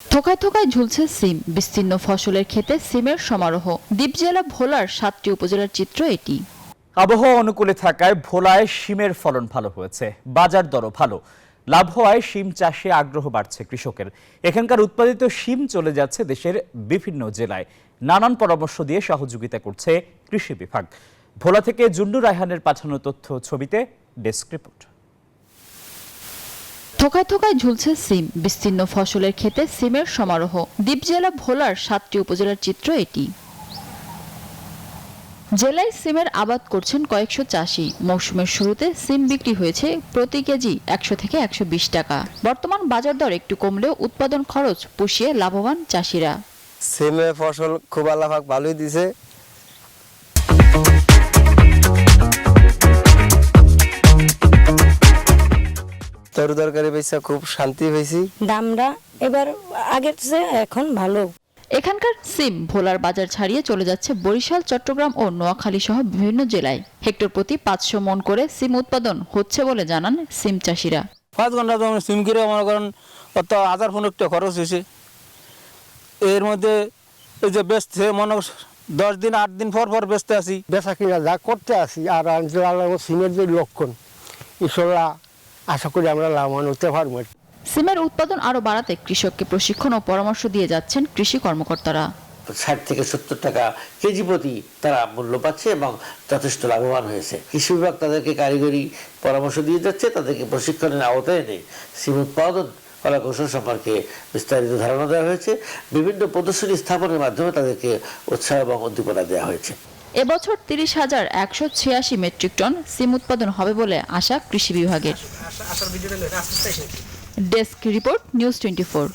থোকায় থোকায় ঝুলছে সিম, বিস্তীর্ণ ফসলের ক্ষেতে সিমের সমারোহ। দ্বীপ জেলা ভোলার 7টি উপজেলার চিত্র এটি। আবহাওয়া অনুকূলে থাকায় ভোলায় শিমের ফলন ভালো হয়েছে, বাজার দরও ভালো। লাভ হওয়ায় শিম চাষে আগ্রহ বাড়ছে কৃষকের। এখানকার উৎপাদিত শিম চলে যাচ্ছে দেশের বিভিন্ন জেলায়। নানান পরামর্শ দিয়ে সহযোগিতা করছে কৃষি বিভাগ। ভোলা থেকে জুন্নু রায়হানের পাঠানো তথ্য ছবিতে ডেস্ক রিপোর্ট। থোকায় থোকায় ঝুলছে সিম, বিস্তীর্ণ ফসলের ক্ষেতে সিমের সমারোহ। দ্বীপ জেলা ভোলার 7টি উপজেলার চিত্র এটি। জেলায় সিমের আবাদ করছেন কয়েকশো চাষি। মৌসুমের শুরুতে সিম বিক্রি হয়েছে প্রতি কেজি 100 থেকে 120 টাকা। বর্তমান বাজার দর একটু কমলেও উৎপাদন খরচ পুষিয়ে লাভবান চাষিরা। সিমের ফসল খুব আল্লাহ পাক ভালোই দিছে। তরকারি বেচা খুব শান্তি পেয়েছি। দামটা এবার আগের চেয়ে এখন ভালো। এখানকার সিম ভোলার বাজার ছাড়িয়ে চলে যাচ্ছে বরিশাল, চট্টগ্রাম ও নোয়াখালী সহ বিভিন্ন জেলায়। হেক্টর প্রতি 500 মণ করে সিম উৎপাদন হচ্ছে বলে জানান সিম চাষিরা। 5 ঘন্টা যেমন সিম কিনে মনে করেন অত 1000 টাকা খরচ হয়েছে। এর মধ্যে এই যে বেচতে মনে 10 দিন 8 দিন পর পর বেচতে আসি। বেচা কিনা যা করতে আসি আর সিমের যে লক্ষণ, ইনশাল্লাহ আশা করি আমরা লাভবান হতে পারবো। সিমের উৎপাদন আরো বাড়াতে কৃষককে প্রশিক্ষণ ও পরামর্শ দিয়ে যাচ্ছেন কৃষি কর্মকর্তারা। 60 থেকে 70 টাকা কেজি প্রতি তারা মূল্য পাচ্ছে এবং যথেষ্ট লাভবান হয়েছে। কৃষি বিভাগ তাদেরকে কারিগরি পরামর্শ দিয়ে যাচ্ছে, তাদেরকে প্রশিক্ষণের আওতায় এনে সিম উৎপাদন কলা কৌশল সম্পর্কে বিস্তারিত ধারণা দেওয়া হয়েছে। বিভিন্ন প্রদর্শনী স্থাপনের মাধ্যমে তাদেরকে উৎসাহ এবং উদ্দীপনা দেওয়া হয়েছে। এবছর 30,186 মেট্রিক টন সিম উৎপাদন হবে বলে আশা কৃষি বিভাগের। Desk report, news 24।